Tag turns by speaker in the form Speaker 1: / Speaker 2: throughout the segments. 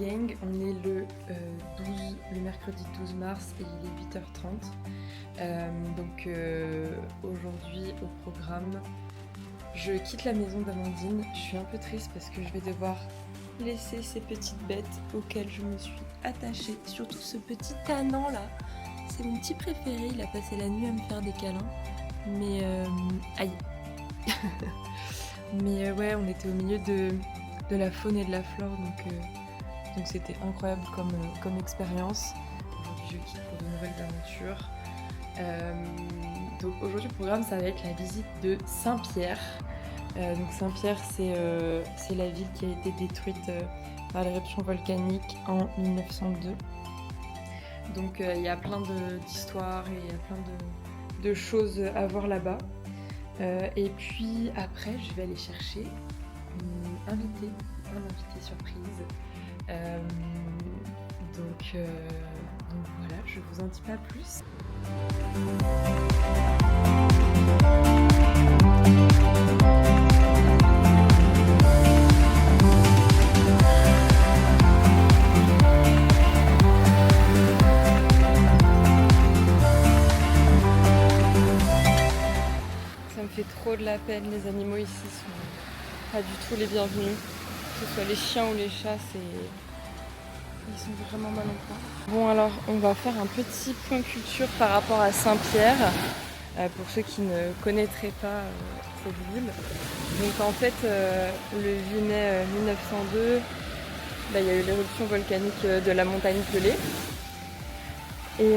Speaker 1: gang, on est le mercredi 12 mars et il est 8h30. Aujourd'hui au programme, je quitte la maison d'Amandine. Je suis un peu triste parce que je vais devoir laisser ces petites bêtes auxquelles je me suis attachée. Surtout ce petit Tanan là, c'est mon petit préféré, il a passé la nuit à me faire des câlins. Mais aïe. Mais ouais, on était au milieu de la faune et de la flore, donc c'était incroyable comme expérience. Aujourd'hui je quitte pour de nouvelles aventures. Donc aujourd'hui le programme ça va être la visite de Saint-Pierre. Donc Saint-Pierre c'est la ville qui a été détruite par l'éruption volcanique en 1902. Donc il y a plein d'histoires et il y a plein de choses à voir là-bas. Et puis après je vais aller chercher un invité surprise. Donc voilà, je vous en dis pas plus. Ça me fait trop de la peine, les animaux ici sont pas du tout les bienvenus. Que ce soit les chiens ou les chats, ils sont vraiment mal en point. Bon alors, on va faire un petit point culture par rapport à Saint-Pierre, pour ceux qui ne connaîtraient pas cette ville. Donc en fait, le 8 mai 1902, il y a eu l'éruption volcanique de la montagne Pelée. Et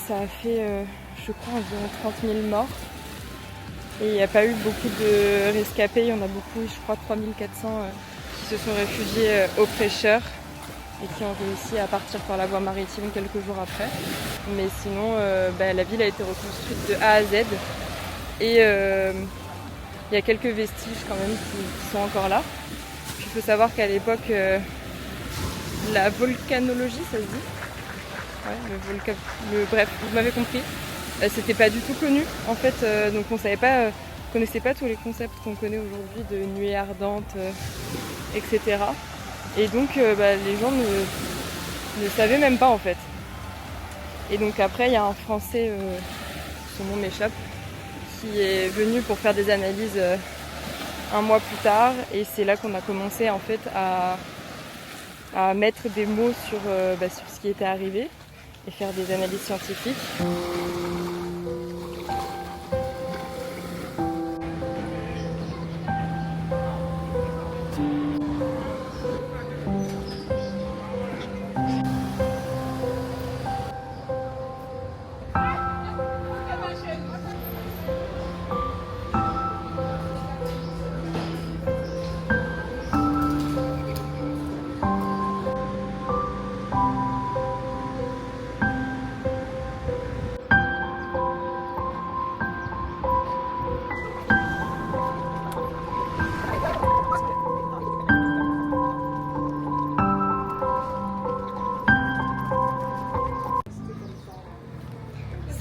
Speaker 1: ça a fait, je crois, environ 30 000 morts. Et il n'y a pas eu beaucoup de rescapés, il y en a beaucoup, je crois 3400 qui se sont réfugiés aux Prêcheurs et qui ont réussi à partir par la voie maritime quelques jours après. Mais sinon, la ville a été reconstruite de A à Z et il y a quelques vestiges quand même qui sont encore là. Puis, il faut savoir qu'à l'époque, la volcanologie, ça se dit ? Ouais, bref, vous m'avez compris. C'était pas du tout connu en fait, donc on connaissait pas tous les concepts qu'on connaît aujourd'hui de nuées ardentes, etc. Et donc les gens ne savaient même pas en fait. Et donc après il y a un Français, son nom m'échappe, qui est venu pour faire des analyses un mois plus tard, et c'est là qu'on a commencé en fait à mettre des mots sur ce qui était arrivé et faire des analyses scientifiques.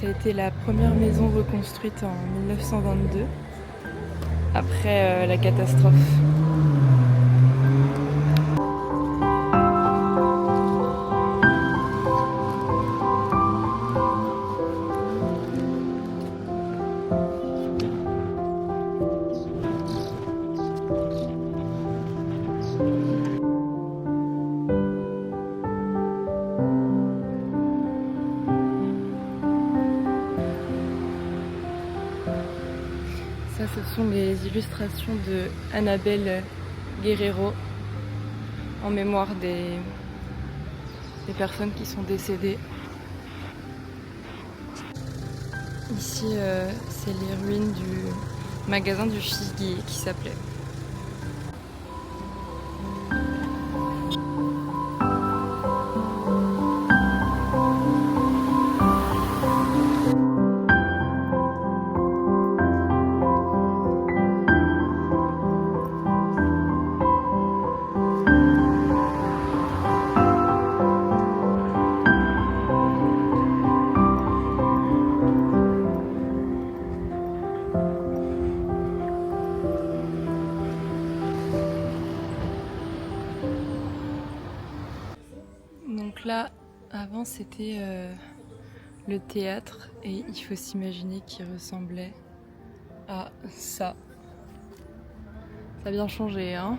Speaker 1: Ça a été la première maison reconstruite en 1922, après la catastrophe. Ça, ce sont les illustrations de Annabelle Guerrero en mémoire des personnes qui sont décédées. Ici, c'est les ruines du magasin du Figuier qui s'appelait. Donc là, avant c'était le théâtre et il faut s'imaginer qu'il ressemblait à ça. Ça a bien changé, hein.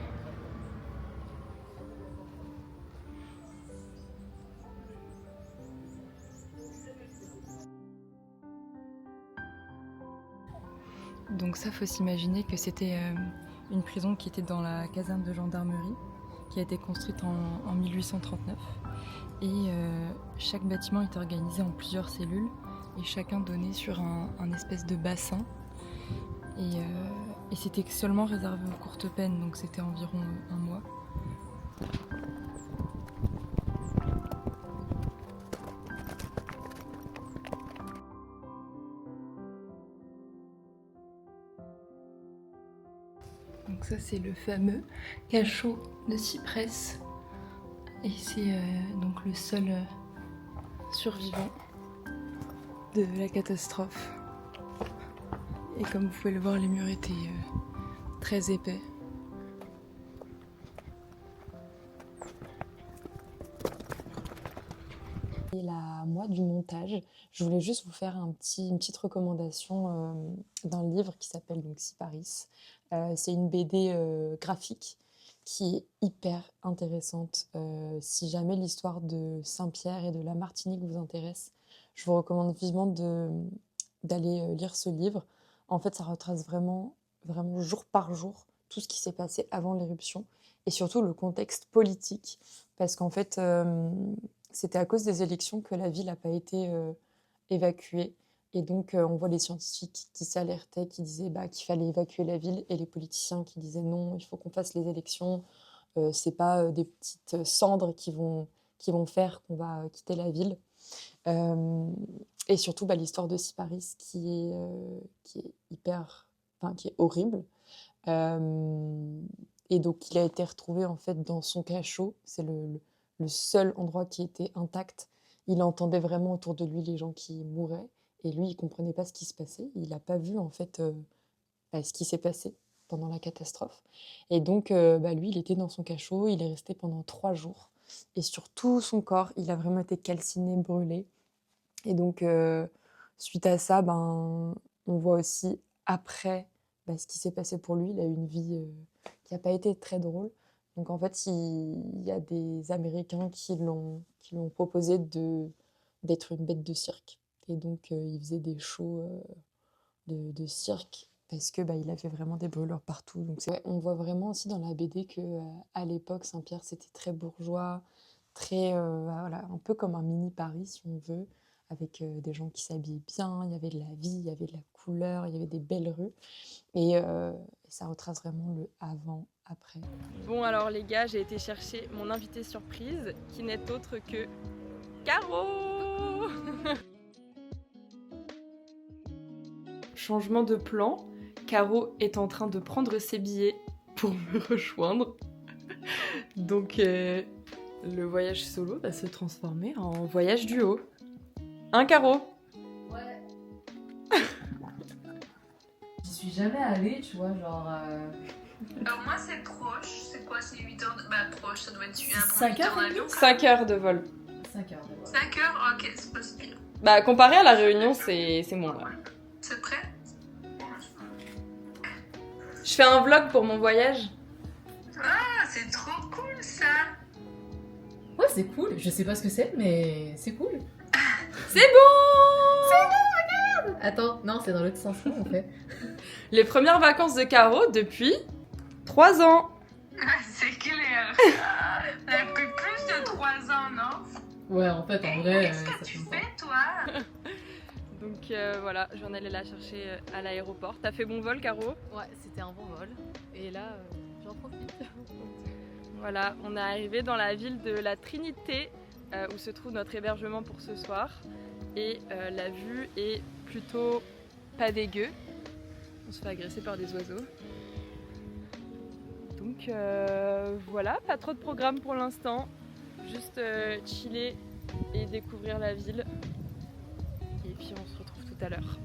Speaker 1: Donc ça, faut s'imaginer que c'était une prison qui était dans la caserne de gendarmerie, qui a été construite en 1839. Et chaque bâtiment était organisé en plusieurs cellules et chacun donnait sur un espèce de bassin. Et c'était seulement réservé aux courtes peines, donc c'était environ un mois. Donc ça c'est le fameux cachot de Cyprès. Et c'est donc le seul survivant de la catastrophe. Et comme vous pouvez le voir, les murs étaient très épais.
Speaker 2: Et là, moi, du montage, je voulais juste vous faire une petite recommandation d'un livre qui s'appelle donc Cyparis. C'est une BD graphique qui est hyper intéressante. Si jamais l'histoire de Saint-Pierre et de la Martinique vous intéresse, je vous recommande vivement d'aller lire ce livre. En fait, ça retrace vraiment jour par jour tout ce qui s'est passé avant l'éruption et surtout le contexte politique. Parce qu'en fait, c'était à cause des élections que la ville n'a pas été évacuée. Et donc, on voit les scientifiques qui s'alertaient, qui disaient qu'il fallait évacuer la ville, et les politiciens qui disaient non, il faut qu'on fasse les élections. C'est pas des petites cendres qui vont faire qu'on va quitter la ville. Et surtout, l'histoire de Cyparis qui est qui est horrible. Et donc, il a été retrouvé en fait dans son cachot. C'est le seul endroit qui était intact. Il entendait vraiment autour de lui les gens qui mouraient. Et lui, il comprenait pas ce qui se passait. Il n'a pas vu en fait ce qui s'est passé pendant la catastrophe. Et donc, lui, il était dans son cachot. Il est resté pendant 3 jours. Et sur tout son corps, il a vraiment été calciné, brûlé. Et donc, suite à ça, on voit aussi après ce qui s'est passé pour lui. Il a eu une vie qui n'a pas été très drôle. Donc en fait, il y a des Américains qui l'ont proposé d'être une bête de cirque. Et donc, il faisait des shows de cirque parce que il avait vraiment des brûlures partout. Donc on voit vraiment aussi dans la BD que à l'époque, Saint-Pierre, c'était très bourgeois, très un peu comme un mini Paris, si on veut, avec des gens qui s'habillaient bien. Il y avait de la vie, il y avait de la couleur, il y avait des belles rues. Et ça retrace vraiment le avant-après.
Speaker 1: Bon alors les gars, j'ai été chercher mon invité surprise qui n'est autre que Caro. Changement de plan, Caro est en train de prendre ses billets pour me rejoindre. Donc le voyage solo va se transformer en voyage duo. Hein Caro?
Speaker 3: Ouais. J'y suis jamais allée, tu vois, genre...
Speaker 4: Alors moi c'est proche, c'est quoi, c'est 8 heures de... proche, ça doit être
Speaker 3: 5 heures
Speaker 4: en avion.
Speaker 1: 5 heures de vol.
Speaker 3: 5 heures de vol.
Speaker 4: 5 heures, ok, c'est pas si pire.
Speaker 1: Comparé à la Réunion, c'est moins là.
Speaker 4: C'est prêt?
Speaker 1: Je fais un vlog pour mon voyage.
Speaker 4: Ah, c'est trop cool ça.
Speaker 3: Ouais, c'est cool. Je sais pas ce que c'est, mais c'est cool.
Speaker 1: C'est bon!
Speaker 3: Attends, non, c'est dans l'autre sens, en fait.
Speaker 1: Les premières vacances de Caro depuis 3 ans.
Speaker 4: C'est clair. Elle a pris plus de 3 ans, non?
Speaker 3: Ouais, en fait, en vrai,
Speaker 4: Qu'est-ce que
Speaker 3: ça
Speaker 4: tu
Speaker 3: fait
Speaker 4: fais toi?
Speaker 1: Donc voilà, je viens d'aller la chercher à l'aéroport. T'as fait bon vol, Caro?
Speaker 5: Ouais, c'était un bon vol. Et là, j'en profite.
Speaker 1: Voilà, on est arrivé dans la ville de la Trinité où se trouve notre hébergement pour ce soir. Et la vue est plutôt pas dégueu. On se fait agresser par des oiseaux. Donc voilà, pas trop de programme pour l'instant. Juste chiller et découvrir la ville. Et puis on se retrouve tout à l'heure.